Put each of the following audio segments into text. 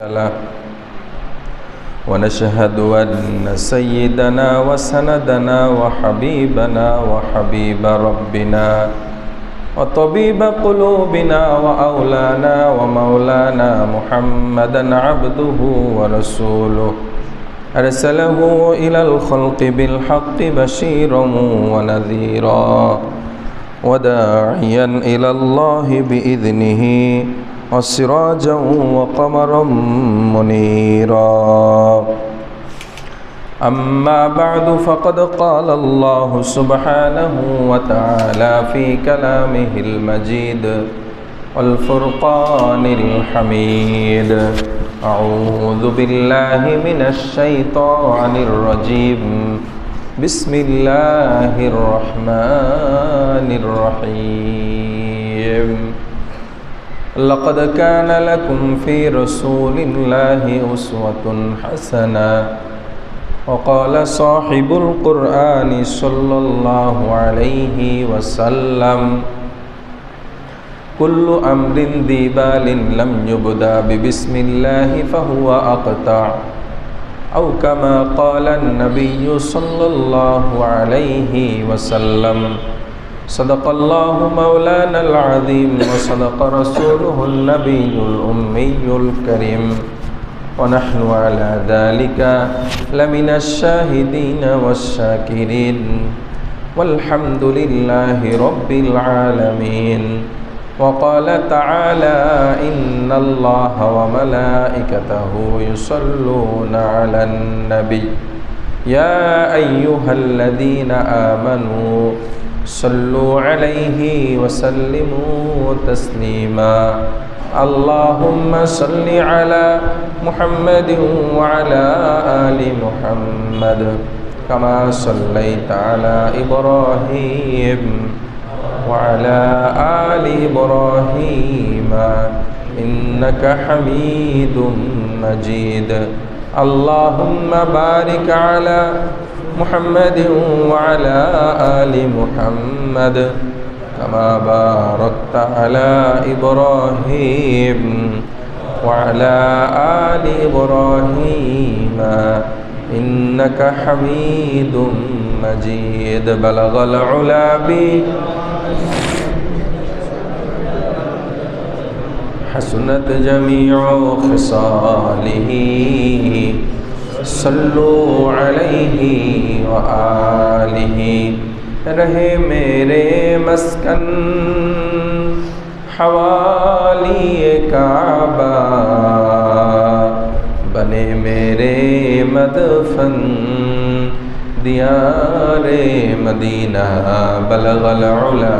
له ونشهد أن سيدنا وسندنا وحبيبنا وحبيب ربنا وطبيب قلوبنا وأولانا ومولانا محمدا عبده ورسوله أرسله إلى الخلق بالحق بشيرا ونذيرا وداعيا إلى الله بإذنه وسراجا وقمرا منيرا أما بعد فقد قال الله سبحانه وتعالى في كلامه المجيد والفرقان الحميد أعوذ بالله من الشيطان الرجيم بسم الله الرحمن الرحيم لقد كان لكم في رسول الله أسوة حسنة وقال صاحب القرآن صلى الله عليه وسلم كل أمر ذي بال لم يبدأ ببسم الله فهو أقطع أو كما قال النبي صلى الله عليه وسلم صدق الله مولانا العظيم وصدق رسوله النبي الأمي الكريم ونحن على ذلك لمن الشاهدين والشاكرين والحمد لله رب العالمين وقال تعالى إن الله وملائكته يصلون على النبي يا أيها الذين آمنوا صلوا عليه وسلموا تسليما اللهم صل على محمد وعلى آل محمد كما صليت على إبراهيم وعلى آل إبراهيم إنك حميد مجيد اللهم بارك على محمد وعلى آل محمد كما باركت على إبراهيم وعلى آل إبراهيم إنك حميد مجيد بلغ العلا حسنت جميع خصاله صلوا عليه وآله रहे मेरे मस्कन हवाली काबा बने मेरे मदफन दियारे मदीना बलगल उला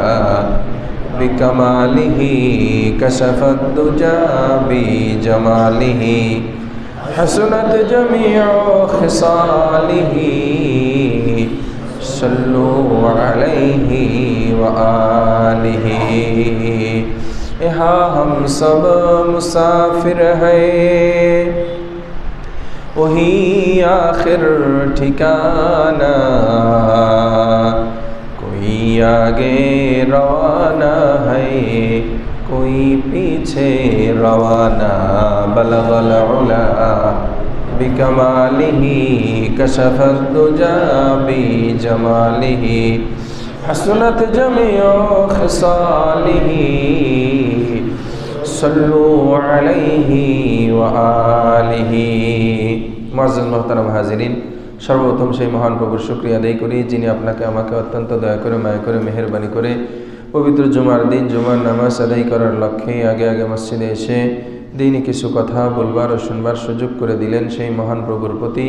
बिकमालिही कशफत दुजा बिजमालिही हसनत जमीउ खिसालिही सल्लु अलैहि व आलिहि। यहाँ हम सब मुसाफिर हैं वही आखिर ठिकाना कोई आगे रवाना है कोई पीछे रवाना बलगल उला बिकमालिही कशफत दुजा बिजमालिही हसनत जमीउ खिसालिही सल्लु अलैहि व आलिहि। मुअज़्ज़ज़ मोहतरम हाज़िरीन, सर्वप्रथम সেই মহান প্রভুর শুকরিয়া আদায় করি যিনি আপনাকে আমাকে অত্যন্ত দয়া করে মায়া করে মেহেরবানি করে পবিত্র জুমার দিন জুমার নামাজ আদায় করার লক্ষ্যে আগে আগে মসজিদে এসে দিনই কিছু কথা বলবার ও শুনবার সুযোগ করে দিলেন। সেই মহান প্রভুর প্রতি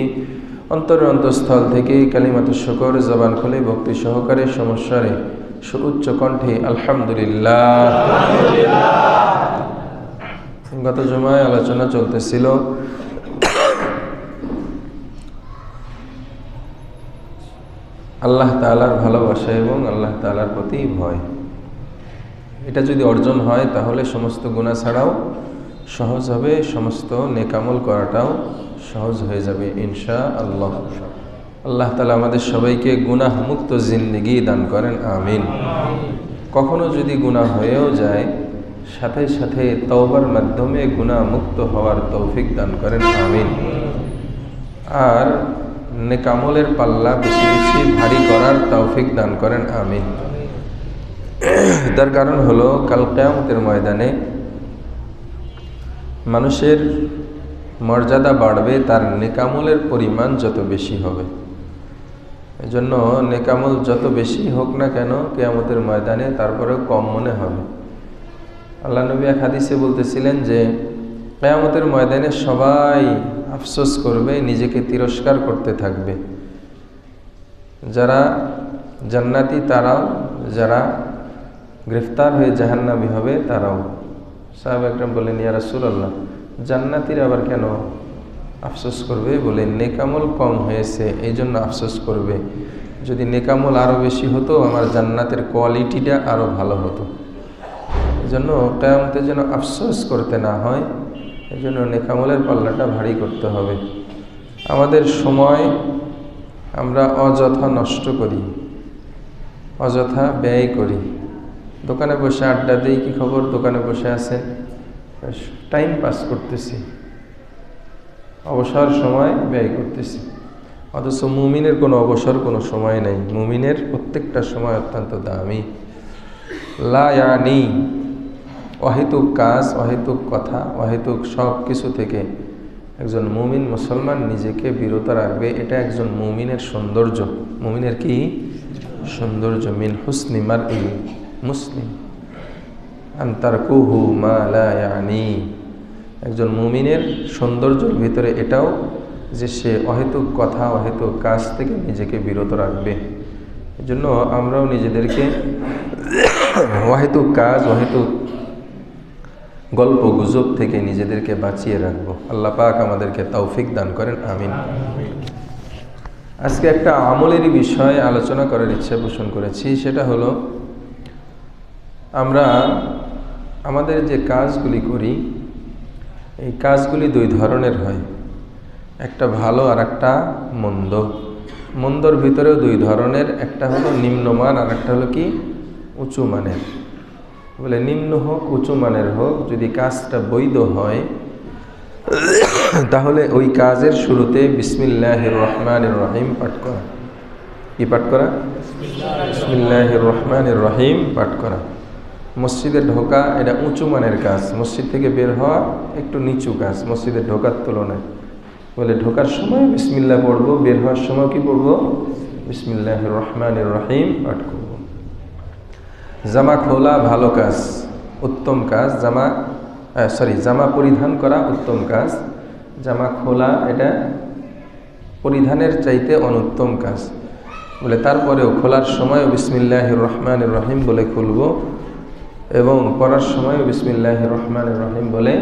অন্তরের অন্তঃস্থল থেকে কালিমাতুশ শুকর জবান খুলে ভক্তি সহকারে সমস্যারে সুউচ্চ কণ্ঠে আলহামদুলিল্লাহ। গত জুমায় আলোচনা চলতেছিল আল্লাহ তাআলার ভালোবাসা এবং আল্লাহ তাআলার প্রতি ভয়। এটা যদি অর্জন হয় তাহলে সমস্ত গুনাহ ছাড়াও সহজ হবে, সমস্ত নেকামল করাটাও সহজ হয়ে যাবে ইনশাআল্লাহ। আল্লাহ তাআলা আমাদের সবাইকে গুনাহ মুক্ত জিন্দেগি দান করেন, আমিন। কখনো যদি গুনাহ হয়েও যায় সাথে সাথে তওবার মাধ্যমে গুনাহ মুক্ত হওয়ার তৌফিক দান করেন, আমিন। আর নেক আমলের পাল্লা বেশি বেশি ভারী করার তৌফিক দান করেন, আমিন। তার কারণ হলো কাল কিয়ামতের ময়দানে মানুষের মর্যাদা বাড়বে তার নেক আমলের পরিমাণ যত বেশি হবে। এজন্য নেক আমল যত বেশি হোক না কেন কিয়ামতের ময়দানে তারপরেও কম মনে হবে। আল্লাহ নবী এক হাদিসে বলতেছিলেন যে কিয়ামতের ময়দানে সবাই আফসোস করবে, নিজেকে তিরস্কার করতে থাকবে। যারা জান্নাতি তারাও, যারা গ্রেফতার হয়ে জাহান্নামী হবে তারাও। সাহাবা একরাম বললেন, ইয়া রাসূলুল্লাহ, জান্নাতীরা আবার কেন আফসোস করবে? বলে নেক আমল কম হয়েছে এই জন্য আফসোস করবে। যদি নেক আমল আরও বেশি হতো আমার জান্নাতের কোয়ালিটিটা আরও ভালো হতো। এই জন্য কিয়ামতে যেন আফসোস করতে না হয়, এই জন্য নেক আমলের পাল্লাটা ভারী করতে হবে। আমাদের সময় আমরা অযথা নষ্ট করি, অযথা ব্যয় করি। দোকানে বসে আড্ডা দিই, কি খবর? দোকানে বসে আছেন, টাইম পাস করতেছি, অবসর সময় ব্যয় করতেছি। অথচ মুমিনের কোনো অবসর কোনো সময় নেই। মুমিনের প্রত্যেকটা সময় অত্যন্ত দামি। লা ইয়ানি, অহেতুক কাজ, অহেতুক কথা, অহেতুক সব কিছু থেকে একজন মুমিন মুসলমান নিজেকে বিরত রাখবে। এটা একজন মুমিনের সৌন্দর্য। মুমিনের কি সৌন্দর্য? মিন হুসনি মারই মুসলিম আন তারকুহু মা লা ইয়ানি। একজন মুমিনের সৌন্দর্যের ভিতরে এটাও যে সে অহেতুক কথা, অহেতুক কাজ থেকে নিজেকে বিরত রাখবে। এজন্য আমরাও নিজেদেরকে অহেতুক কাজ, অহেতুক গল্প গুজব থেকে নিজেদেরকে বাঁচিয়ে রাখবো। আল্লাহ পাক আমাদেরকে তৌফিক দান করেন, আমিন। আজকে একটা আমলেরই বিষয় আলোচনা করার ইচ্ছা পোষণ করেছি। সেটা হলো আমরা আমাদের যে কাজগুলি করি এই কাজগুলি দুই ধরনের হয়, একটা ভালো আর একটা মন্দ। মন্দর ভিতরেও দুই ধরনের, একটা হলো নিম্নমান আর একটা হলো কি উঁচু মানের। বলে নিম্ন হোক উঁচু মানের হোক, যদি কাজটা বৈধ হয় তাহলে ওই কাজের শুরুতে বিসমিল্লাহির রহমানির রহিম পাঠ করা। কি পাঠ করা? বিসমিল্লাহির রহমানির রহিম পাঠ করা। মসজিদে ঢোকা এটা উঁচু মানের কাজ, মসজিদ থেকে বের হওয়া একটু নিচু কাজ মসজিদে ঢোকার তুলনায়। বলে ঢোকার সময় বিসমিল্লাহ পড়বো, বের হওয়ার সময় কি পড়বো? বিসমিল্লাহির রহমানির রহিম পাঠ করব। জামা খোলা ভালো কাজ, উত্তম কাজ। জামা পরিধান করা উত্তম কাজ। জামা খোলা এটা পরিধানের চাইতে অনুত্তম কাজ। বলে তারপরেও খোলার সময় বিসমিল্লাহির রহমানির রহিম বলে খুলব এবং পরার সময় বিসমিল্লাহির রহমানির রহিম বলে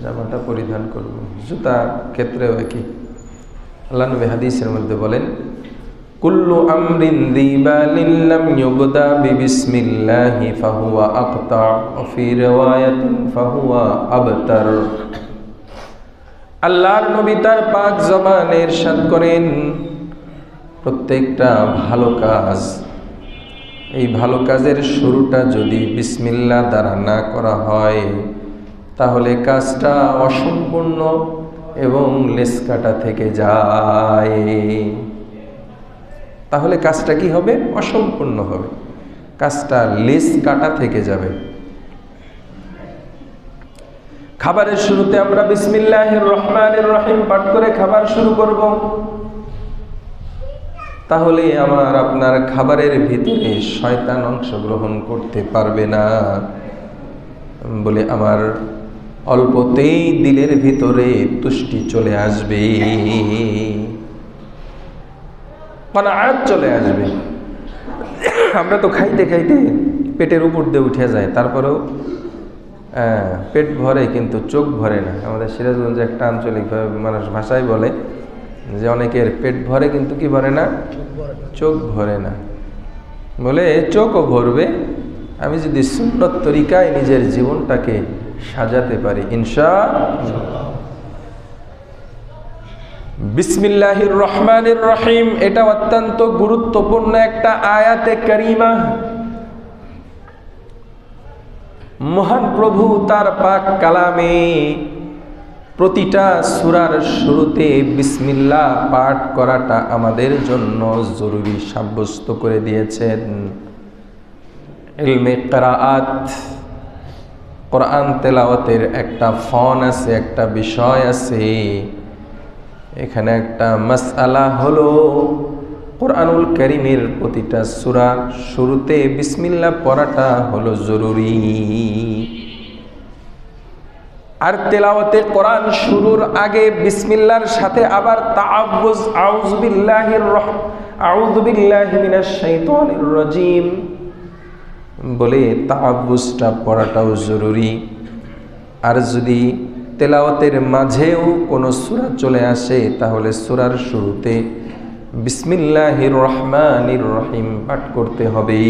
জামাটা পরিধান করব। জুতা ক্ষেত্রেও একই। আল্লাহ নবী হাদিসের মধ্যে বলেন, কুল্লু আমরিন যিবালিন লাম ইউবদা বিবিসমিল্লাহি ফাহুয়া আকতা ওয়া ফি রিওয়ায়াতিন ফাহুয়া আবতার। আল্লাহর নবী তার পাক জবানে ইরশাদ করেন, প্রত্যেকটা ভালো কাজ, এই ভালো কাজের শুরুটা যদি বিসমিল্লাহ দ্বারা না করা হয় তাহলে কাজটা অসম্পূর্ণ এবং লেস কাটা থেকে যায়। তাহলে কাজটা কি হবে? অসম্পূর্ণ হবে, কাজটা লেস কাটা থেকে যাবে। খাবারের শুরুতে আমরা বিসমিল্লাহির রহমানির রহিম পাঠ করে খাবার শুরু করব, তাহলে আমার আপনার খাবারের ভিতরে শয়তান অংশগ্রহণ করতে পারবে না। বলে আমার অল্পতেই দিলের ভিতরে তুষ্টি চলে আসবে, কানাআত চলে আসবে। আমরা তো খাইতে খাইতে পেটের উপর দিয়ে উঠে যায়, তারপরেও পেট ভরে কিন্তু চোখ ভরে না। আমাদের সিরাজগঞ্জে একটা আঞ্চলিকভাবে মানুষ ভাষায় বলে যে অনেকের পেট ভরে কিন্তু কি ভরে না? চোখ ভরে না। বলে চোখও ভরবে আমি যদি সুন্নত তরিকায় নিজের জীবনটাকে সাজাতে পারি ইনশাআল্লাহ। বিসমিল্লাহির রহমানির রহিম এটা অত্যন্ত গুরুত্বপূর্ণ একটা আয়াতে কারিমা। মহান প্রভু তার পাক কালামে প্রতিটা সূরার শুরুতে বিসমিল্লাহ পাঠ করাটা আমাদের জন্য জরুরি সাব্যস্ত করে দিয়েছেন। ইলমে কিরাআত, কোরআন তেলাওয়াতের একটা ফন আছে, একটা বিষয় আছে। এখানে একটা মাসআলা হলো কোরআনুল কারীমের প্রতিটা সূরা শুরুতে বিসমিল্লাহ পড়াটা হলো জরুরি। আর তেলাওয়াতে কোরআন শুরুর আগে বিসমিল্লাহর সাথে আবার তাআব্বুজ আউযু বিল্লাহি মিনাশ শাইতানির রাজীম বলে তাআব্বুজটা পড়াটাও জরুরি। আর যদি তেলাওয়াতের মাঝেও কোনো সূরা চলে আসে তাহলে সূরার শুরুতে বিসমিল্লাহির রহমানির রহিম পাঠ করতে হবে।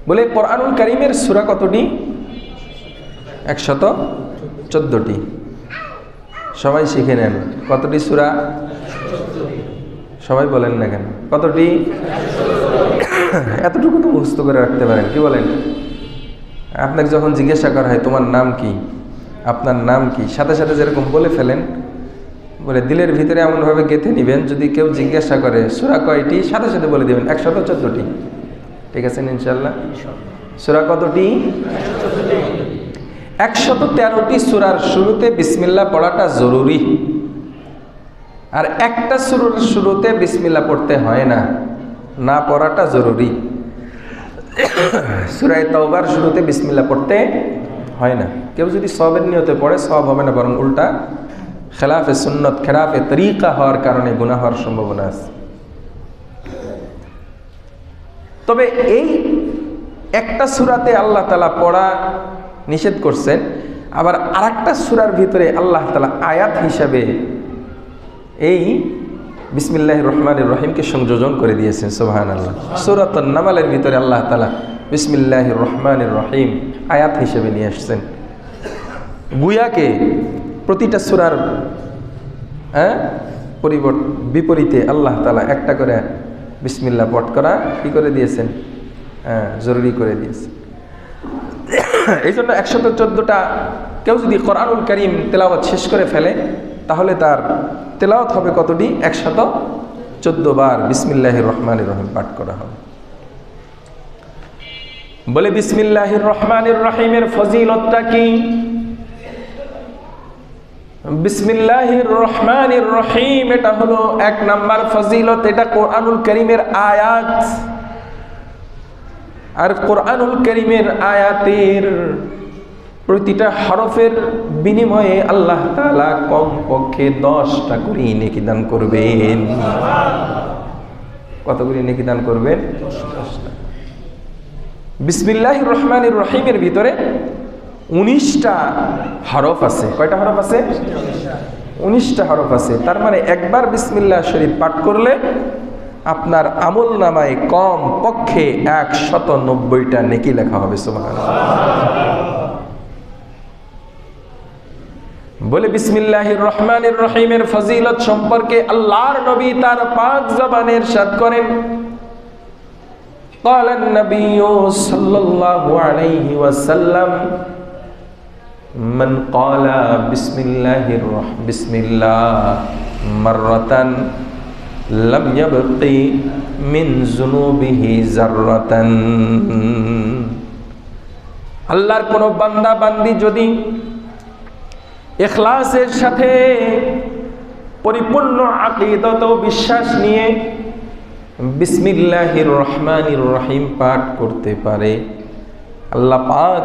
বলে কোরআনুল কারীমের সূরা কতটি? 114টি। সবাই শিখে নেন কতটি সূরা? সবাই বলেন না কেন কতটি? এতটুকু তো মুখস্থ করে রাখতে পারেন, কি বলেন? আপনাকে যখন জিজ্ঞাসা করা হয় তোমার নাম কি, আপনার নাম কি, সাথে সাথে যেরকম বলে ফেলেন, বলে দিলের ভিতরে এমনভাবে গেঁথে নেবেন, যদি কেউ জিজ্ঞাসা করে সূরা কয়টি, সাথে সাথে বলে দেবেন 114টি। ঠিক আছে ইনশাআল্লাহ? সূরা কতটি? 113টি সূরার শুরুতে বিসমিল্লাহ পড়াটা জরুরি। আর একটা সূরার শুরুতে বিসমিল্লাহ পড়তে হয় না, না পড়াটা জরুরি। সূরা তাওবার শুরুতে বিসমিল্লাহ পড়তে হয় না। কেউ যদি সওয়াবের নিয়তে পড়ে সওয়াব হবে না, বরং উল্টা খেলাফে সুন্নত, খেলাফে তরিকা হওয়ার কারণে গুনাহ হওয়ার সম্ভাবনা আছে। তবে এই একটা সূরাতে আল্লাহ তাআলা পড়া নিষেধ করছেন, আবার আরেকটা সূরার ভিতরে আল্লাহ তাআলা আয়াত হিসাবে এই বিসমিল্লাহির রহমানির রহিমকে সংযোজন করে দিয়েছেন। সুবহানাল্লাহ। সূরাতুন নামলের ভিতরে আল্লাহ তাআলা বিসমিল্লাহির রহমানির রহিম আয়াত হিসেবে নিয়ে আসছেন। গুয়াকে প্রতিটা সূরার বিপরীতে আল্লাহ তাআলা একটা করে বিসমিল্লাহ পাঠ করা কি করে দিয়েছেন? জরুরি করে দিয়েছেন। এই জন্য 114টা কেউ যদি কোরআনুল কারীম তেলাওয়াত শেষ করে ফেলে তাহলে তার তেলাওয়াত হবে কতটি? 114 বার বিসমিল্লাহির রহমানির রহিম পাঠ করা হবে। বলে বিসমিল্লাহির রহমানির রহিমের ফজিলতটা কি? বিসমিল্লাহির রহমানির রহিম এটা হলো 1 নাম্বার ফজিলত। এটা কোরআনুল কারীমের আয়াত। আর কোরআনুল কারীমের আয়াতের প্রতিটা হরফের বিনিময়ে আল্লাহ তাআলা কমপক্ষে 10টা করে নেকি দান করবেন। কত করে নেকি দান করবেন? 10টা। বিসমিল্লাহির রহমানির রহিমের ভিতরে 19টা হরফ আছে। কয়টা হরফ আছে? 19টা হরফ আছে। তার মানে একবার বিসমিল্লাহ শরীফ পাঠ করলে আপনার আমল নামায় কম পক্ষে 190টা নেকি লেখা হবে। সুবহানাল্লাহ। বলে বিসমিল্লাহির রহমানির রহিমের ফজিলত সম্পর্কে আল্লাহর নবী তার পাক জবানে ইরশাদ করেন, قال النبي صلى الله عليه وسلم من قال بسم الله مرة لم يبقي من ذنوبه ذرة। আল্লাহর কোন বান্দা বান্দি যদি ইখলাসের সাথে পরিপূর্ণ আকীদত ও বিশ্বাস নিয়ে বিসমিল্লাহির রহমানির রহিম পাঠ করতে পারে, আল্লাহ পাক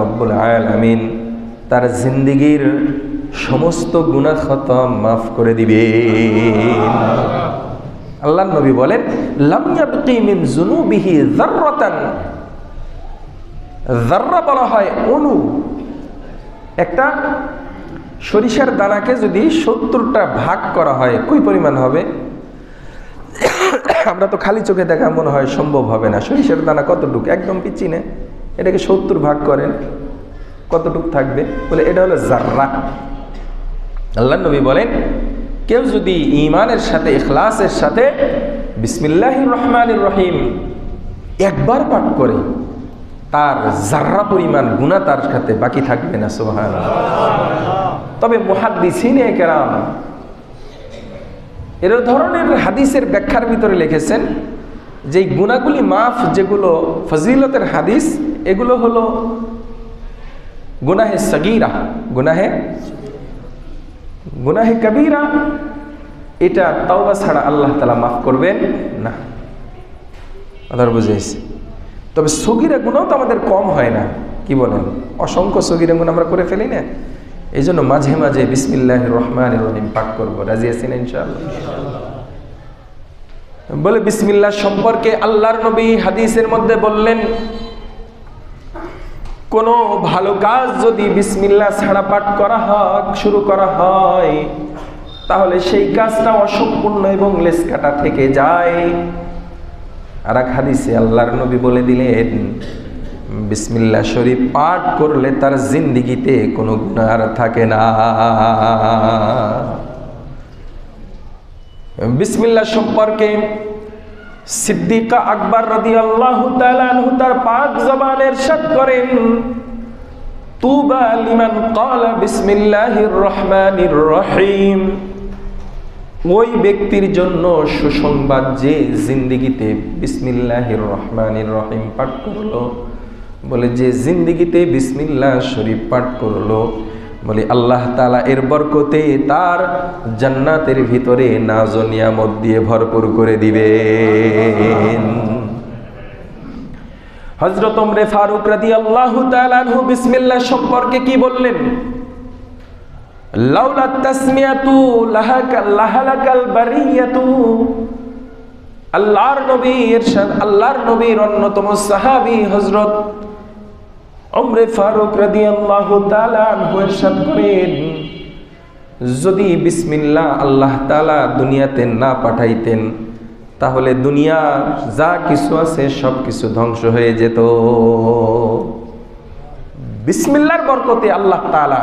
রব্বুল আলামিন তার জিন্দেগীর সমস্ত গুনাহ খাতা মাফ করে দিবেন। আল্লাহর নবী বলেন লাম ইয়াবকি মিন যুনুবিহি যাররাতান। যাররা বলা হয় অণু। একটা সরিষার দানাকে যদি 70টা ভাগ করা হয় কই পরিমাণ হবে? আমরা তো খালি চোখে দেখা মনে হয় সম্ভব হবে না। সরিষার দানা কতটুক? একদম পিচ্চিনে। এটাকে 70 ভাগ করেন, কতটুক থাকবে? বলে এটা হলো যাররা। আল্লাহর নবী বলেন কেউ যদি ঈমানের সাথে ইখলাসের সাথে বিসমিল্লাহির রহমানির রহিম একবার পাঠ করে, তার যাররা পরিমাণ গুনাহ তার সাথে বাকি থাকবে না। সুবহানাল্লাহ। তবে মুহাদ্দিসিনে কেরাম এর ধরনের হাদিসের ব্যাখ্যার ভিতরে লিখেছেন যে গুনাহগুলি মাফ, যেগুলো ফজিলতের হাদিস, এগুলো হলো গুনাহে সগীরা, গুনাহে কবিরা, এটা তাওবা ছাড়া আল্লাহ তাআলা মাফ করবেন না। আদার বুঝেছি। তবে সগীরা গুনাহ তো আমাদের কম হয় না, কি বলেন? অসংখ্য সগীরা গুনাহ আমরা করে ফেলি না। এই জন্য মাঝে মাঝে বিসমিল্লাহির রহমানির রহিম পাঠ করবো। রাজি আছেন ইনশাআল্লাহ? বলে বিসমিল্লাহ সম্পর্কে আল্লাহর নবী হাদিসের মধ্যে বললেন, কোনো ভালো কাজ যদি বিসমিল্লাহ ছাড়া পাঠ করা হয়, শুরু করা হয়, তাহলে সেই কাজটা অসম্পূর্ণ এবং লেশকাটা থেকে যায়। আর এক হাদিসে আল্লাহর নবী বলে দিলেন, বিসমিল্লাহ শরীফ পাঠ করলে তার জিন্দেগিতে কোনো গুনাহ আর থাকে না। বিসমিল্লাহ সম্পর্কে সিদ্দিকা আকবর রাদিয়াল্লাহু তাআলা আনহু তার পাক জবানে ইরশাদ করেন, তুবা লিমান ক্বালা বিসমিল্লাহির রহমানির রহিম। ওই ব্যক্তির জন্য সুসংবাদ যে জিন্দেগিতে বিসমিল্লাহির রহমানির রহিম পাঠ করলো। বলে যে জিন্দেগিতে বিসমিল্লাহ শরীফ পাঠ করলো, বলে আল্লাহ তাআলা এর বরকতে তার জান্নাতের ভিতরে নাজ ও নিয়ামত দিয়ে ভরপুর করে দিবেন। হযরত ওমর ফারুক রাদিয়াল্লাহু তাআলা আনহু বিসমিল্লাহ সম্পর্কে কি বললেন? লাউলা তাসমিয়াতু লাহালাকাল বারিয়াতু। আল্লাহর নবী ইরশাদ, আল্লাহর নবীর অন্যতম সাহাবী হযরত ওমর ফারুক রাদিয়াল্লাহু তাআলা আনহু ইরশাদ করেন, যদি বিসমিল্লাহ আল্লাহ তাআলা দুনিয়াতে না পাঠাইতেন, তাহলে দুনিয়া যা কিছু আছে সব কিছু ধ্বংস হয়ে যেত। বিসমিল্লাহর বরকতে আল্লাহ তাআলা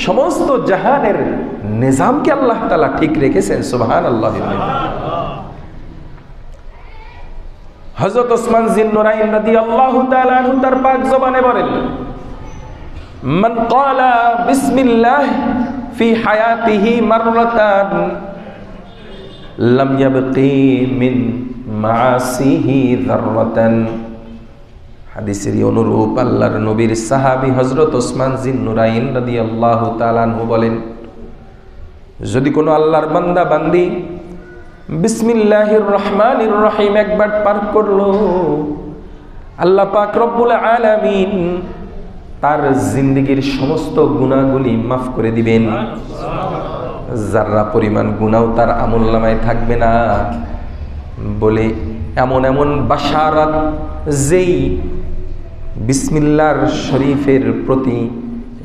সমস্ত জাহানের নিজামকে আল্লাহ তাআলা ঠিক রেখেছেন। সুবহানাল্লাহ। হযরত ওসমান যিন্নুরাইন রাদিয়াল্লাহু তাআলা আনহু তার পাক জবানে বলেন, মান ক্বালা বিসমিল্লাহ ফি হায়াতিহি মাররাতান লাম ইয়াবকি মিন মাআসিহি যাররাতান। হাদিসের অনুরূপ আল্লাহর নবীর সাহাবী হযরত ওসমান যিন্নুরাইন রাদিয়াল্লাহু তাআলা আনহু বলেন, যদি কোনো আল্লাহর বান্দা বান্দি বিসমিল্লাহির রহমানির রহিম একবার পাঠ করলো, আল্লাহ পাক রব্বুল আলামিন তার জিন্দেগীর সমস্ত গুনাহগুলি মাফ করে দিবেন। যারা পরিমাণ গুনাহ তার আমলনামায় থাকবে না। বলে এমন এমন বাশারাত যেই বিসমিল্লাহর শরীফের প্রতি,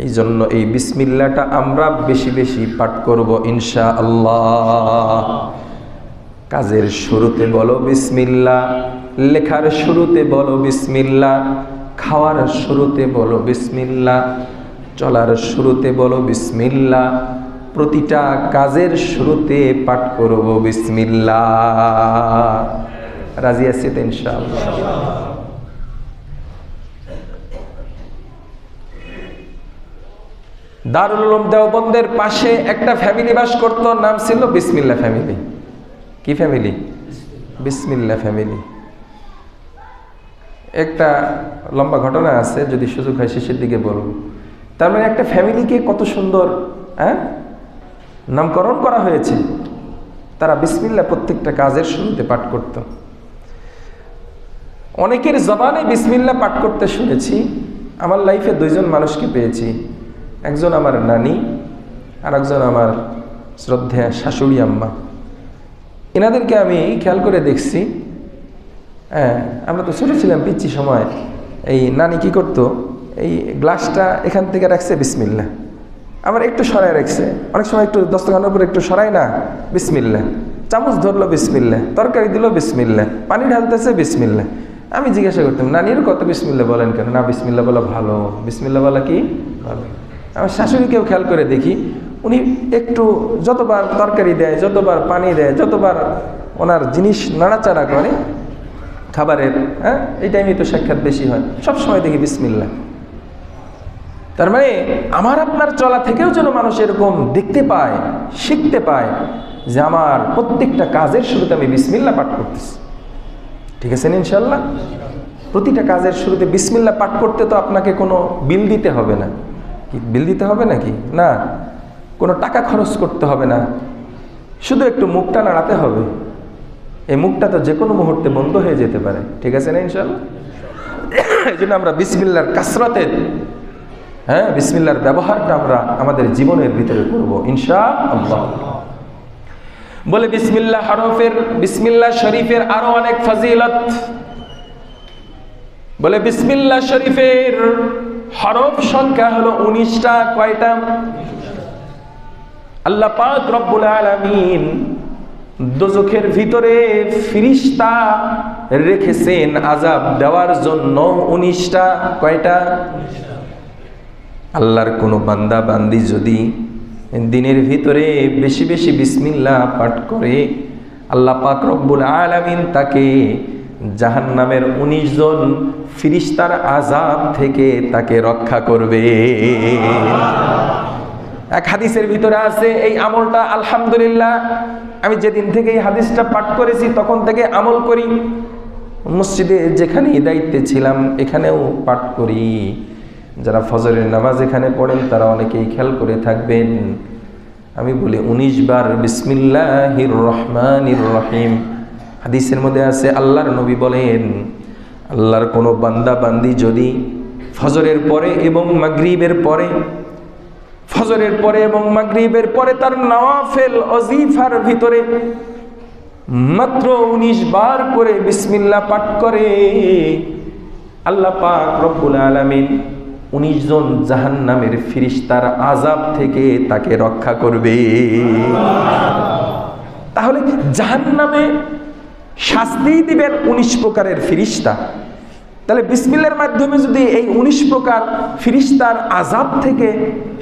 এই জন্য এই বিসমিল্লাহটা আমরা বেশি বেশি পাঠ করব ইনশাআল্লাহ। কাজের শুরুতে বলো বিসমিল্লাহ, লেখার শুরুতে বলো বিসমিল্লাহ, খাওয়ার শুরুতে বলো বিসমিল্লাহ, চলার শুরুতে বলো বিসমিল্লাহ, প্রতিটা কাজের শুরুতে পাঠ করব বিসমিল্লাহ। রাজি আছি তো ইনশাআল্লাহ? দারুল উলুম দেওবন্দের পাশে একটা ফ্যামিলি বাস করত, নাম ছিল বিসমিল্লাহ ফ্যামিলি। কি ফ্যামিলি? বিসমিল্লাহ ফ্যামিলি। একটা লম্বা ঘটনা আছে, যদি সুযোগ হয় শেষের দিকে বলব। তার মানে একটা ফ্যামিলিকে কত সুন্দর নামকরণ করা হয়েছে। তারা বিসমিল্লাহ প্রত্যেকটা কাজের শুরুতে পাঠ করত। অনেকের জবানে বিসমিল্লাহ পাঠ করতে শুনেছি। আমার লাইফে দুইজন মানুষকে পেয়েছি, একজন আমার নানি আর একজন আমার শ্রদ্ধেয়া শাশুড়ি আম্মা। এনাদেরকে আমি খেয়াল করে দেখছি, আমরা তো ছোটো ছিলাম, পিচ্ছি সময়। এই নানি কি করতো, এই গ্লাসটা এখান থেকে রাখছে বিসমিল্লাহ, আবার একটু সরাই রাখছে, অনেক সময় একটু দস্তখানের উপর একটু সরাই না বিসমিল্লাহ, চামচ ধরলো বিসমিল্লাহ, তরকারি দিল বিসমিল্লাহ, পানি ঢালতেছে বিসমিল্লাহ। আমি জিজ্ঞাসা করতাম, নানির কত বিসমিল্লাহ বলেন কেন? না, বিসমিল্লাহ বলা ভালো। বিসমিল্লাহ বলা কি ভালো? আমার শাশুড়িকেও খেয়াল করে দেখি, উনি একটু যতবার তরকারি দেয়, যতবার পানি দেয়, যতবার ওনার জিনিস নাড়াচাড়া করে খাবারের, হ্যাঁ, এই টাইমে তো সাক্ষাৎ বেশি হয়, সবসময় দেখি বিসমিল্লাহ। তার মানে আমার আপনার চলা থেকেও যেন মানুষ এরকম দেখতে পায়, শিখতে পায় যে আমার প্রত্যেকটা কাজের শুরুতে আমি বিসমিল্লাহ পাঠ করতেছি। ঠিক আছে না ইনশাল্লাহ? প্রতিটা কাজের শুরুতে বিসমিল্লাহ পাঠ করতে তো আপনাকে কোনো বিল দিতে হবে না। কি বিল দিতে হবে নাকি? না, কোনো টাকা খরচ করতে হবে না, শুধু একটু মুখটা নাড়াতে হবে। এই মুখটা তো যে কোনো মুহূর্তে বন্ধ হয়ে যেতে পারে। ঠিক আছে না ইনশাল্লাহ? এই জন্য আমরা বিসমিল্লাহর কাসরতে, হ্যাঁ, বিসমিল্লাহর ব্যবহারটা আমরা আমাদের জীবনের ভিতরে করব ইনশাআল্লাহ। বলে বিসমিল্লাহ হরফের, বিসমিল্লাহ শরীফের আরো অনেক ফজিলত। বলে বিসমিল্লাহ শরীফের হরফ সংখ্যা হলো 19টা। কয়টা? আল্লাহ পাক রব্বুল আলামিন দোজখের ভিতরে ফেরেশতা রেখেছেন আযাব দেওয়ার জন্য 19টা। কয়টা? আল্লাহর কোনো বান্দা বান্দি যদি দিনের ভিতরে বেশি বেশি বিসমিল্লাহ পাঠ করে, আল্লাহ পাক রব্বুল আলামিন তাকে জাহান্নামের 19 জন ফেরেশতার আযাব থেকে তাকে রক্ষা করবে। এক হাদিসের ভিতরে আছে এই আমলটা আলহামদুলিল্লাহ আমি যেদিন থেকে এই হাদিসটা পাঠ করেছি তখন থেকে আমল করি। মসজিদে যেখানে দায়িত্বে ছিলাম এখানেও পাঠ করি। যারা ফজরের নামাজ এখানে পড়েন তারা অনেকেই খেয়াল করে থাকবেন, আমি বলি 19 বার বিসমিল্লাহির রহমানির রহিম। হাদিসের মধ্যে আছে আল্লাহর নবী বলেন, আল্লাহর কোনো বান্দা বান্দি যদি ফজরের পরে এবং মাগরিবের পরে, ফজরের পরে এবং মাগরিবের পরে তার নওয়াফিল ওয়াজিফার ভিতরে মাত্র 19 বার করে বিসমিল্লাহ পাঠ করে, আল্লাহ পাক রব্বুল আলামিন 19 জন জাহান্নামের ফেরেশতার আযাব থেকে তাকে রক্ষা করবে। তাহলে জাহান্নামে শাস্তি দিবেন 19 প্রকারের ফেরেশতা। তাহলে বিসমিল্লাহর মাধ্যমে যদি এই 19 প্রকার ফেরেশতার আযাব থেকে,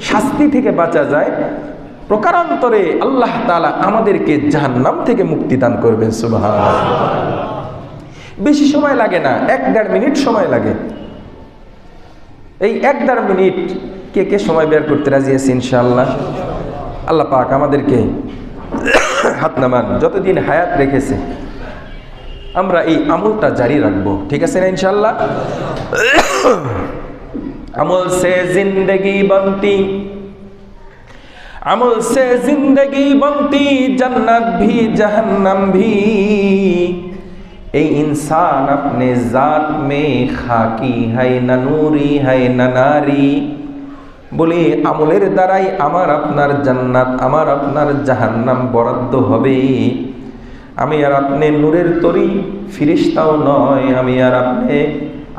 শাস্তি থেকে বাঁচা যায়, প্রকারান্তরে আল্লাহ তাআলা আমাদেরকে জাহান্নাম থেকে মুক্তি দান করবেন। সুবহানাল্লাহ। বেশি সময় লাগে না, 1-1.5 মিনিট সময় লাগে। এই 1-1.5 মিনিট কে কে সময় বের করতে রাজি আছে ইনশাআল্লাহ? আল্লাহ পাক আমাদেরকে হাত নামান, যতদিন হায়াত রেখেছে আমরা এই আমলটা জারি রাখবো। ঠিক আছে না ইনশাআল্লাহ? আমল সে জিন্দগি বনতি, আমল সে জিন্দগি বনতি, जन्नत भी जहन्नम भी, ए इंसान अपने जात में खाकी है न नूरी है न नारी। বলে আমলের দ্বারাই আমার আপনার জান্নাত, আমার আপনার জাহান্নাম বরাদ্দ হবে। আমি আর আপনি নূরের তৈরি ফেরেশতাও নয়, আমি আর আপনি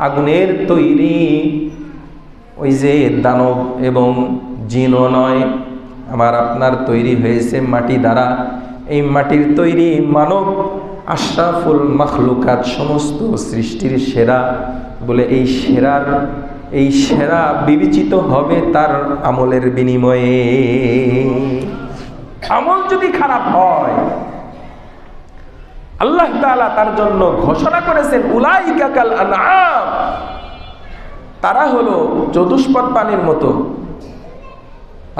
আগুনের তৈরি ওই যে দানব এবং জিনও নয়। আমার আপনার তৈরি হয়েছে মাটি দ্বারা। এই মাটির তৈরি মানব আশরাফুল মাখলুকাত, সমস্ত সৃষ্টির সেরা। বলে এই সেরা বিবেচিত হবে তার আমলের বিনিময়ে। আমল যদি খারাপ হয় আল্লাহ তাআলা তার জন্য ঘোষণা করেছেন উলাইকা কাল আনআম, তারা হলো চতুষ্পদ প্রাণীর মতো।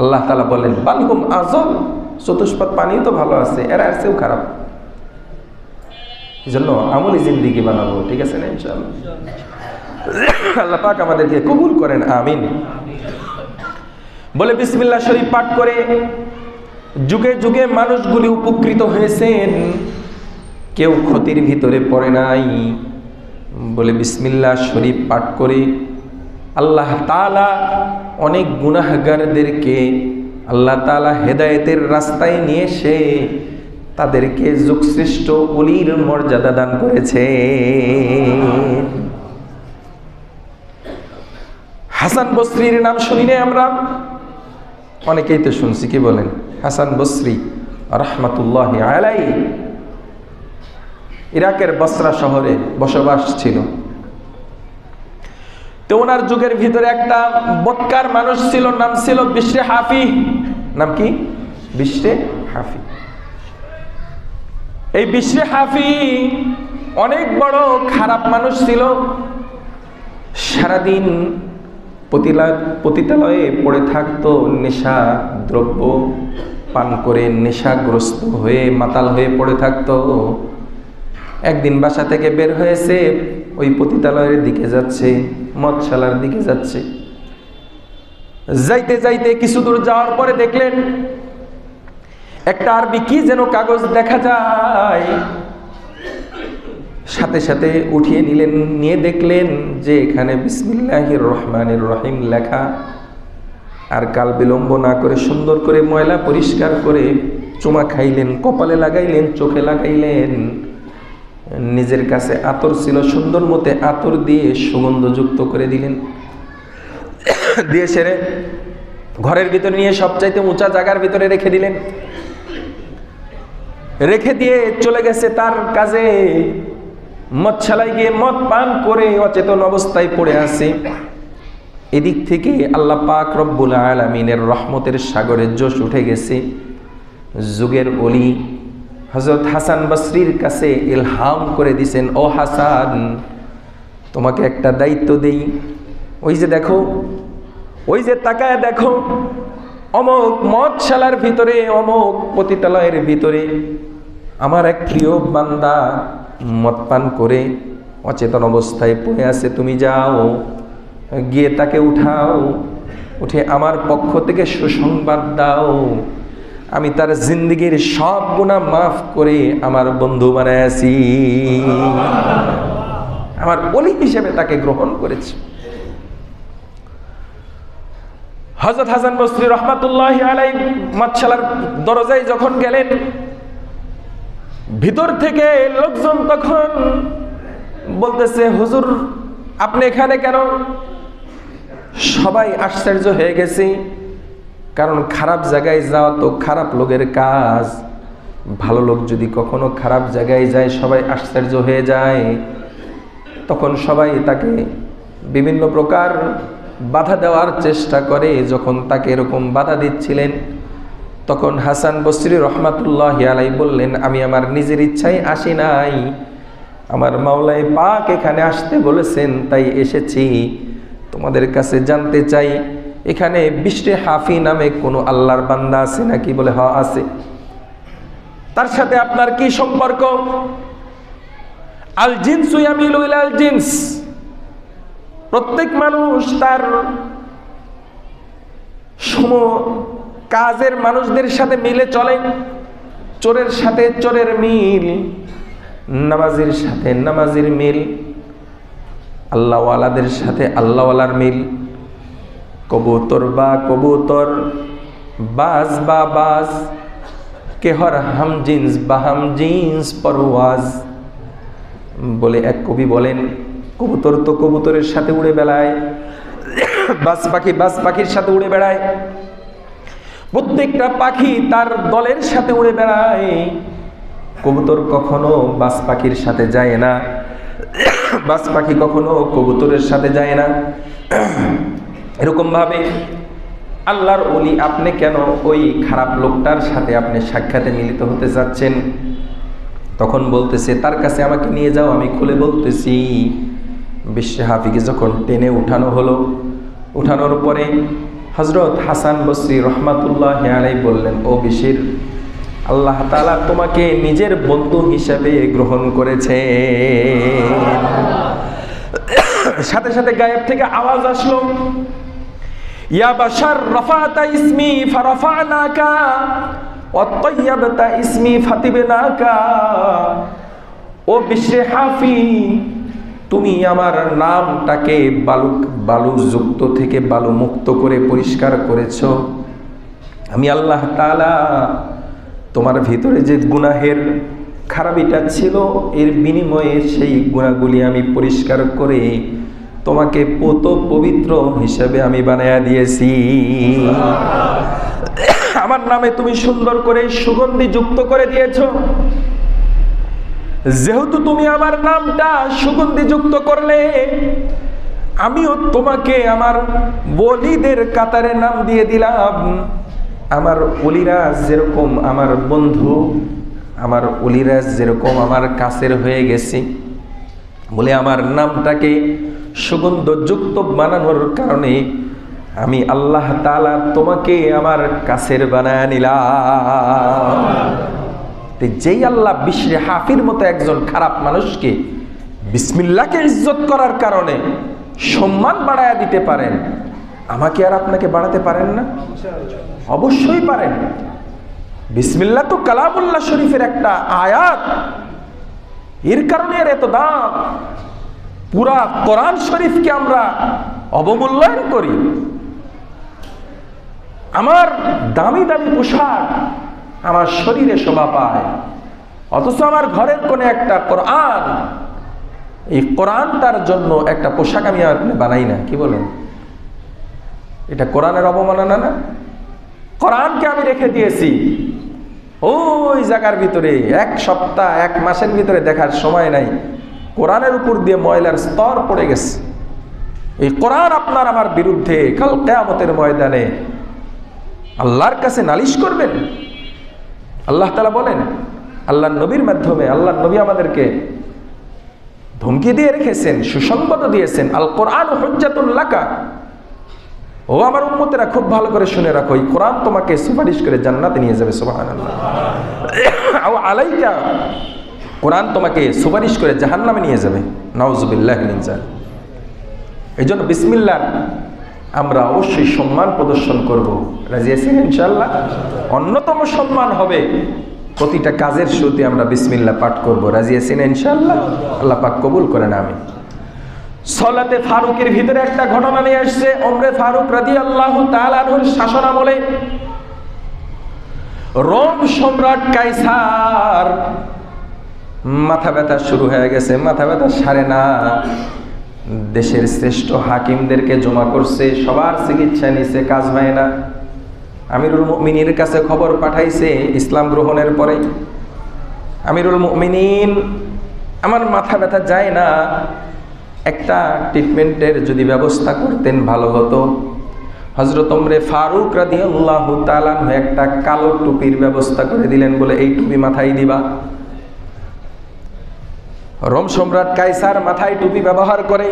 আল্লাহ তাআলা বলেন বালহুম আযল, চতুষ্পদ প্রাণী তো ভালো আছে, এরা এর চেয়েও খারাপ। এজন্য আমলি জিন্দেগি বানাবো। ঠিক আছে না ইনশাআল্লাহ? আল্লাহ পাক আমাদেরকে কবুল করেন, আমিন। বলে বিসমিল্লাহ শরীফ পাঠ করে যুগে যুগে মানুষগুলি উপকৃত হয়েছেন, কেউ ক্ষতির ভিতরে পড়ে নাই। বলে বিসমিল্লাহ শরীফ পাঠ করে আল্লাহ তাআলা অনেক গুনাহগারদেরকে আল্লাহ তাআলা হেদায়েতের রাস্তায় নিয়ে এসে তাদেরকে যুগশ্রেষ্ঠ ওলির মর্যাদা দান করেছে। হাসান বসরির নাম শুনিনি আমরা? অনেকেই তো শুনছি, কি বলেন? হাসান বসরি রাহমাতুল্লাহি আলাইহি ইরাকের বসরা শহরে বসবাস ছিল। তো ওনার যুগের ভিতরে একটা বদকার মানুষ ছিল, নাম ছিল বিশরে হাফি। নাম কি? বিশরে হাফি। এই বিশরে হাফি অনেক বড় খারাপ মানুষ ছিল। সারাদিন পতিতালয়ে পড়ে থাকতো, নেশা দ্রব্য পান করে নেশাগ্রস্ত হয়ে মাতাল হয়ে পড়ে থাকতো। একদিন বাসা থেকে বের হয়েছে, ওই পতিতালয়ের দিকে যাচ্ছে, মদশালার দিকে যাচ্ছে। যাইতে যাইতে কিছু দূর যাওয়ার পরে দেখলেন একটা আরবি কি যেন কাগজ দেখা যায়। সাথে সাথে উঠিয়ে নিলেন, নিয়ে দেখলেন যে এখানে বিসমিল্লাহির রহমানির রহিম লেখা। আর কাল বিলম্ব না করে সুন্দর করে ময়লা পরিষ্কার করে চুমা খাইলেন, কপালে লাগাইলেন, চোখে লাগাইলেন। নিজের কাছে আতর ছিল, সুন্দর মতে আতর দিয়ে সুগন্ধযুক্ত করে দিলেন। দিয়ে সেরে ঘরের ভিতরে নিয়ে সবচাইতে উঁচা জায়গার ভিতরে রেখে দিলেন। রেখে দিয়ে চলে গেছে তার কাজে। মদশালায় গিয়ে মদ পান করে অচেতন অবস্থায় পড়ে আছে। এদিক থেকে আল্লাহ পাক রব্বুল আলামিনের রহমতের সাগরে জোশ উঠে গেছে। যুগের ওলি হযরত হাসান বসরির কাছে ইলহাম করে দিছেন, ও হাসান, তোমাকে একটা দায়িত্ব দেই। ওই যে দেখো, ওই যে তাকায় দেখো, অমুক মদশালার ভিতরে, অমুক পতিতালয়ের ভিতরে আমার এক প্রিয় বান্দা মদ পান করে অচেতন অবস্থায় পড়ে আছে। তুমি যাও, গিয়ে তাকে উঠাও, উঠে আমার পক্ষ থেকে সুসংবাদ দাও, আমি তার জিন্দেগির সব গুনাহ মাফ করে আমার বন্ধু বানাইছি, আমার ওলি হিসেবে তাকে গ্রহণ করেছি। হযরত হাসান বসরি রহমাতুল্লাহি আলাইহি মদশালার দরজায় যখন গেলেন, ভিতর থেকে লোকজন তখন বলতেছে, হুজুর আপনি এখানে কেন? সবাই আশ্চর্য হয়ে গেছে, কারণ খারাপ জায়গায় যাওয়া তো খারাপ লোকের কাজ। ভালো লোক যদি কখনো খারাপ জায়গায় যায় সবাই আশ্চর্য হয়ে যায়। তখন সবাই তাকে বিভিন্ন প্রকার বাধা দেওয়ার চেষ্টা করে। যখন তাকে এরকম বাধা দিচ্ছিলেন, তখন হাসান বসরি রহমাতুল্লাহি আলাইহি বললেন, আমি আমার নিজের ইচ্ছায় আসি নাই, আমার মাওলাই পাক এখানে আসতে বলেছেন, তাই এসেছি। তোমাদের কাছে জানতে চাই, এখানে বিশরে হাফি নামে কোনো আল্লাহর বান্দা আছে নাকি? বলে হ্যাঁ আছে। তার সাথে আপনার কি সম্পর্ক? আল জিনসু ইয়ামিলু ইলাল জিনস, প্রত্যেক মানুষ তার কাজের মানুষদের সাথে মিলে চলে। চোরের সাথে চোরের মিল, নামাজির সাথে নামাজির মিল, আল্লাহওয়ালাদের সাথে আল্লাহওয়ালার মিল, কবুতর বা কবুতর, বাজ বা বাজ, কেহর হাম জিন্স বা হাম জিন্স পরওয়াজ। বলে এক কবি বলেন, কবুতর তো কবুতরের সাথে উড়ে বেড়ায়, বাজ পাখি বাজ পাখির সাথে উড়ে বেড়ায়, প্রত্যেকটা পাখি তার দলের সাথে উড়ে বেড়ায়। কবুতর কখনো বাজ পাখির সাথে যায় না, বাজ পাখি কখনো কবুতরের সাথে যায় না। এরকম ভাবে আল্লাহর ওলি আপনি কেন ওই খারাপ লোকটার সাথে আপনি সাক্ষাতে মিলিত হতে চাচ্ছেন? তখন বলতেছে, তার কাছে আমাকে নিয়ে যাও, আমি খুলে বলতেছি। বিশরে হাফিকে যখন টেনে উঠানো হলো, উঠানোর পরে হযরত হাসান বসরি রহমাতুল্লাহি আলাইহি বললেন, ও বিশির, আল্লাহ তাআলা তোমাকে নিজের বন্ধু হিসেবে গ্রহণ করেছে। সাথে সাথে গায়েব থেকে আওয়াজ আসলো, ইয়া বাশার রাফাতা ইসমি ফারাফানাকা ওয়া তাইয়াবতা ইসমি ফাতিবনাকা। ও বিশরে হাফি, তুমি আমার নামটাকে বালুযুক্ত থেকে বালু মুক্ত করে পরিষ্কার করেছো। আমি আল্লাহ তাআলা তোমার ভিতরে যে গুনাহের খারাপিটা ছিল, এর বিনিময়ে সেই গুনাহগুলি আমি পরিষ্কার করে তোমাকে পবিত্র হিসেবে আমি বানায়া দিয়েছি। আমার নামে তুমি সুন্দর করে সুগন্ধি যুক্ত করে দিয়েছো। যেহেতু তুমি আমার নামটা সুগন্ধি যুক্ত করলে, আমিও তোমাকে আমার ওলিদের কাতারে নাম দিয়ে দিলাম। আমার ওলিরা যেরকম আমার বন্ধু, আমার ওলিরা যেরকম আমার কাছের হয়ে গেছে, বলে আমার নামটাকে সুগন্ধযুক্ত বানানোর কারণে আমি আল্লাহ তাআলা তোমাকে আমার কাছের বানায় নিলাম। যেই আল্লাহ বিশরে হাফির মতো একজন খারাপ মানুষকে বিসমিল্লাহকে ইজ্জত করার কারণে সম্মান বাড়ায়া দিতে পারেন, আমাকে আর আপনাকে বাড়াতে পারেন না? অবশ্যই পারেন। বিসমিল্লাহ তো কালামুল্লাহ শরীফের একটা আয়াত, এর কারণে এর এত দাম। পুরা কোরআন শরীফকে আমরা অবমূল্যায়ন করি। আমার দামি দামি পোশাক আমার শরীরে শোভা পায়, অথচ আমার ঘরের কোন একটা কোরআন, এই কোরআনটার জন্য একটা পোশাক আমি আর বানাই না। কি বলেন? এটা কোরআনের অবমাননা না? কোরআনকে আমি রেখে দিয়েছি ওই জায়গার ভিতরে, এক সপ্তাহ এক মাসের ভিতরে দেখার সময় নাই কোরআনের উপর দিয়ে ময়লার স্তর পড়ে গেছে। এই কোরআন আপনার আমার বিরুদ্ধে কাল কিয়ামতের ময়দানে আল্লাহর কাছে নালিশ করবেন। আল্লাহ তাআলা বলেন, আল্লাহর নবীর মাধ্যমে আল্লাহর নবী আমাদেরকে ধমকি দিয়ে রেখেছেন, সুসংবাদ দিয়েছেন, আল কোরআন হুজ্জাতুল লাকা। ও আমার উম্মতেরা খুব ভালো করে শুনে রাখো, এই কোরআন তোমাকে সুপারিশ করে জান্নাতে নিয়ে যাবে। সুবহানাল্লাহ। আও আলাইকা, কোরআন তোমাকে সুপারিশ করে জাহান্নামে নিয়ে যাবে। নাউযুবিল্লাহি মিন যালিক। এই জন্য বিসমিল্লাহ আমরা অবশ্যই সম্মান প্রদর্শন করব। রাজি আছেন ইনশাআল্লাহ? অন্যতম সম্মান হবে প্রতিটা কাজের শুরুতে আমরা বিসমিল্লাহ পাঠ করব। রাজি আছেন ইনশাআল্লাহ? আল্লাহ পাক কবুল করেন, আমিন। সলাতে ফারুকের ভিতরে একটা ঘটনা নিয়ে আসছে। ওমরে ফারুক রাদিয়াল্লাহু তাআলা আনহুর শাসন আমলে রোম সম্রাট কাইসার মাথা ব্যথা শুরু হয়ে গেছে, মাথা ব্যথা সারে না। দেশের শ্রেষ্ঠ হাকিমদেরকে জমা করছে, সবার চিকিৎসা নিছে, কাজ হয় না। আমিরুল মুমিনের কাছে খবর পাঠাইছে ইসলাম গ্রহণের পরে, আমিরুল মুমিনিন আমার মাথা ব্যথা যায় না, একটা ট্রিটমেন্টের যদি ব্যবস্থা করতেন ভালো হতো। হযরত ওমরে ফারুক রাদিয়াল্লাহু তাআলা একটা কালো টুপির ব্যবস্থা করে দিলেন, বলে এই টুপি মাথায় দিবা। রোম সম্রাট কাইসার মাথায় টুপি ব্যবহার করে।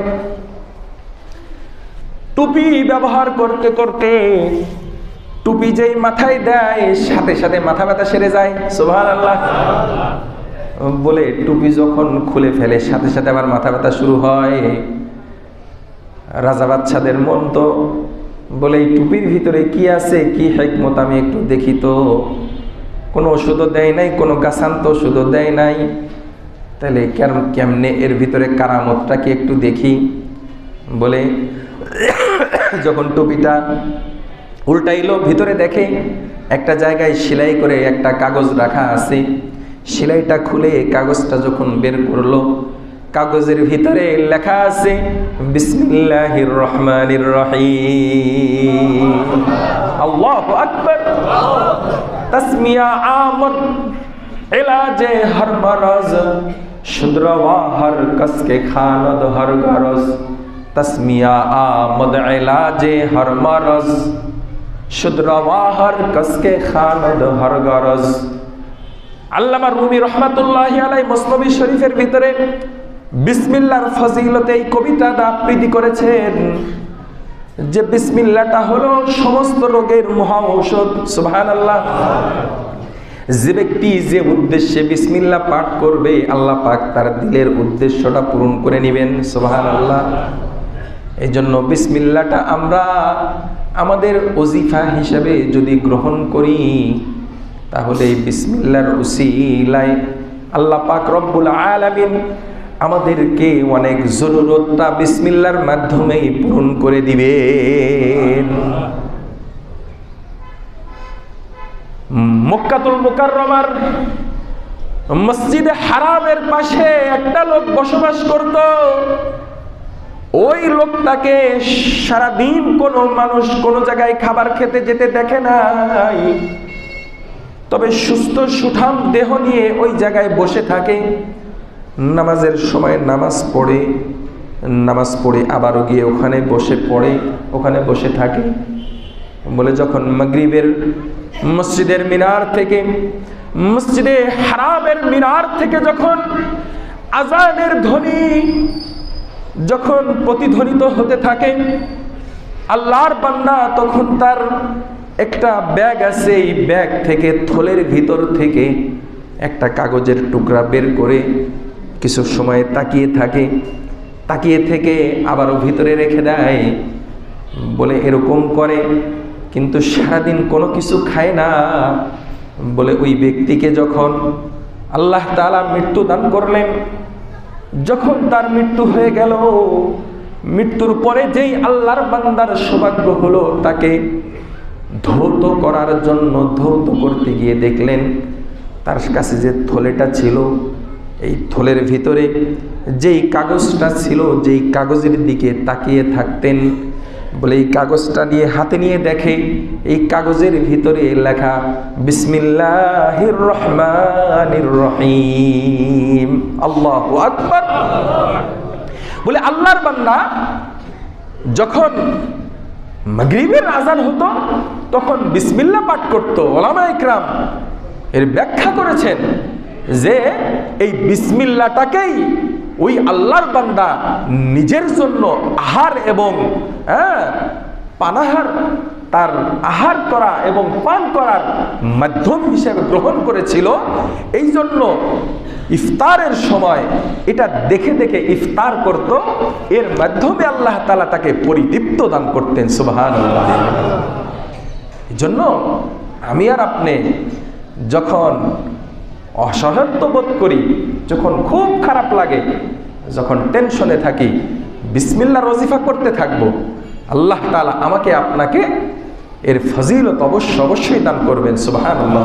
টুপি ব্যবহার করতে করতে টুপি যেই মাথায় দেয় সাথে সাথে মাথা ব্যথা সেরে যায়। সুবহানাল্লাহ। বলে টুপি যখন খুলে ফেলে সাথে সাথে আবার মাথা ব্যথা শুরু হয়। রাজা বাদশাদের মন তো বলে এই টুপির ভিতরে কি আছে, কি হিকমত আমি একটু দেখি তো। কোনো ওষুধও দেয় নাই, কোনো গাছান্ত ওষুধও দেয় নাই, তাহলে কেমনে এর ভিতরে কারামতটা কি একটু দেখি। বলে যখন টুপিটা উল্টাইলো, ভিতরে দেখে একটা জায়গায় সেলাই করে একটা কাগজ রাখা আছে। সেলাইটা খুলে কাগজটা যখন বের করলো, কাগজের ভিতরে লেখা আছে বিসমিল্লাহির রহমানির রহিম। আল্লাহু আকবার। তাসমিয়া আমদ ইলাজে হর মরজ, শুদ্রওয়া হর কসকে খানদ হর গরজ। তসমিয়া আমদ ইলাজে হর মরজ, শুদ্রওয়া হর কসকে খানদ হর গরজ। আল্লামা রুমি রহমাতুল্লাহি আলাইহি মুসনবী শরীফের ভিতরে বিসমিল্লাহর ফজিলতে এই কবিতাটা আবৃত্তি করেছেন যে বিসমিল্লাহটা হলো সমস্ত রোগের মহা ঔষধ। সুবহানাল্লাহ। যে ব্যক্তি যে উদ্দেশ্যে বিসমিল্লাহ পাঠ করবে আল্লাহ পাক তার দিলের উদ্দেশ্যটা পূরণ করে নেবেন। সুবহানাল্লাহ। এই জন্য বিসমিল্লাহটা আমরা আমাদের ওজিফা হিসাবে যদি গ্রহণ করি, তাহলে এই বিসমিল্লাহর উসিলায় আল্লাহ পাক রব্বুল আলামিন আমাদেরকে অনেক জরুরতটা বিসমিল্লাহর মাধ্যমেই পূরণ করে দিবেন। মক্কাতুল মুকাররমার মসজিদে হারামের পাশে একটা লোক বসবাস করত। ওই লোকটাকে সারাদিন কোনো মানুষ কোনো জায়গায় খাবার খেতে যেতে দেখে নাই, তবে সুস্থ সুঠাম দেহ নিয়ে ওই জায়গায় বসে থাকে। নামাজের সময় নামাজ পড়ে আবারও গিয়ে ওখানে বসে পড়ে, ওখানে বসে থাকে। বলে যখন মাগরিবের মসজিদের মিনার থেকে, মসজিদে হারামের মিনার থেকে যখন আযানের ধ্বনি যখন প্রতিধ্বনিত হতে থাকে, আল্লাহর বান্দা তখন তার একটা ব্যাগ আছে, এই ব্যাগ থেকে থলের ভিতর থেকে একটা কাগজের টুকরা বের করে কিছু সময় তাকিয়ে থাকে, তাকিয়ে থেকে আবারও ভিতরে রেখে দেয়। বলে এরকম করে, কিন্তু সারাদিন কোনো কিছু খায় না। বলে ওই ব্যক্তিকে যখন আল্লাহ তাআলা মৃত্যু দান করলেন, যখন তার মৃত্যু হয়ে গেল, মৃত্যুর পরে যেই আল্লাহর বান্দার সৌভাগ্য হলো তাকে ধৌত করার জন্য ধৌত করতে গিয়ে দেখলেন তার কাছে যে থলেটা ছিল, এই থলের ভিতরে যেই কাগজটা ছিল, যেই কাগজের দিকে তাকিয়ে থাকতেন, বলে এই কাগজটা নিয়ে হাতে নিয়ে দেখে এই কাগজের ভিতরে লেখা বিসমিল্লাহির রহমানির রহিম। আল্লাহু আকবার। বলে আল্লাহর বান্দা যখন মাগরিবের আযান হতো তখন বিসমিল্লাহ পাঠ করত। উলামা ইকরাম এর ব্যাখ্যা করেছেন যে এই বিসমিল্লাহটাকেই ওই আল্লাহর বান্দা নিজের জন্য আহার এবং পানাহার, তার আহার করা এবং পান করার মাধ্যম হিসেবে গ্রহণ করেছিল। এই জন্য ইফতারের সময় এটা দেখে দেখে ইফতার করত, এর মাধ্যমে আল্লাহ তাআলা তাকে পরিতৃপ্ত দান করতেন। সুবহানাল্লাহ। এই জন্য আমি আর আপনি যখন অসহায়ত্ব বোধ করি, যখন খুব খারাপ লাগে, যখন টেনশনে থাকি, বিসমিল্লাহ ওজিফা করতে থাকবো, আল্লাহ তাআলা আমাকে আপনাকে এর ফজিলত অবশ্যই দান করবেন। সুবহানাল্লাহ।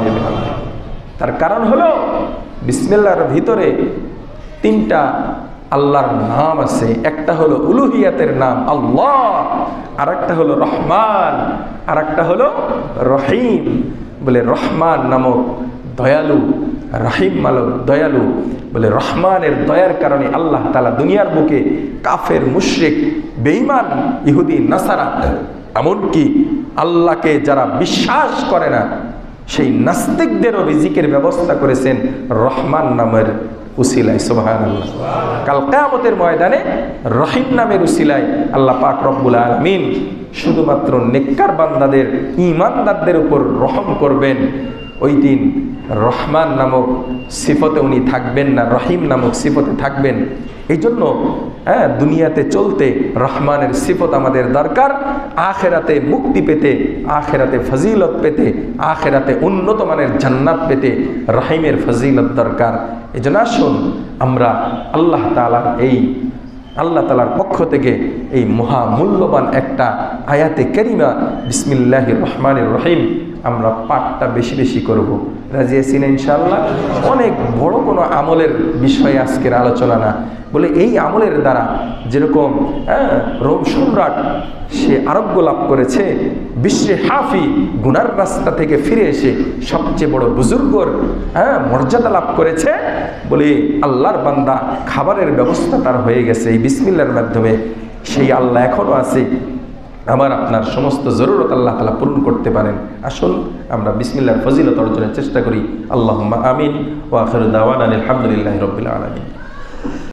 তার কারণ হলো বিসমিল্লাহর ভিতরে তিনটা আল্লাহর নাম আছে। একটা হলো উলুহিয়াতের নাম আল্লাহ, আর একটা হলো রহমান, আর একটা হলো রহিম। বলে রহমান নামক দয়ালু, রহিম মালক দয়ালু। বলে রহমানের দয়ার কারণে আল্লাহ তাআলা দুনিয়ার বুকে কাফের, মুশরিক, বেঈমান, ইহুদি, নাসারা, এমনকি আল্লাহকে যারা বিশ্বাস করে না সেই নাস্তিকদেরও রিজিকের ব্যবস্থা করেছেন রহমান নামের উসিলায়। সুবহানাল্লাহ। কাল কিয়ামতের ময়দানে রহিম নামের উসিলায় আল্লাহ পাক রব্বুল আলামিন শুধুমাত্র নেককার বান্দাদের, ঈমানদারদের উপর রহম করবেন। ওই দিন রহমান নামক সিফতে উনি থাকবেন না, রহিম নামক সিফতে থাকবেন। এই জন্য দুনিয়াতে চলতে রহমানের সিফত আমাদের দরকার। আখেরাতে মুক্তি পেতে, আখেরাতে ফজিলত পেতে, আখেরাতে উন্নত মানের জান্নাত পেতে রহিমের ফজিলত দরকার। এই জন্য আসুন আমরা আল্লাহ তাআলার পক্ষ থেকে এই মহামূল্যবান একটা আয়াতে কারিমা বিসমিল্লাহির রহমানির রহিম আমরা পাঠটা বেশি বেশি করব। রাজি আছেন ইনশাআল্লাহ? অনেক বড় কোনো আমলের বিষয়ে আজকের আলোচনা না। বলে এই আমলের দ্বারা যেরকম রোম সম্রাট সে আরোগ্য লাভ করেছে, বিশ্বে হাফি গুনার রাস্তা থেকে ফিরে এসে সবচেয়ে বড় বুজুর্গর মর্যাদা লাভ করেছে। বলে আল্লাহর বান্দা খাবারের ব্যবস্থা তার হয়ে গেছে এই বিসমিল্লাহর মাধ্যমে। সেই আল্লাহ এখনও আছে, আমার আপনার সমস্ত জরুরত আল্লাহ তাআলা পূরণ করতে পারেন। আসুন আমরা বিসমিল্লাহর ফজিলত অর্জনের চেষ্টা করি। আল্লাহুম্মা আমিন ওয়া আখিরু দাওয়ানা আলহামদুলিল্লাহি রাব্বিল আলামিন।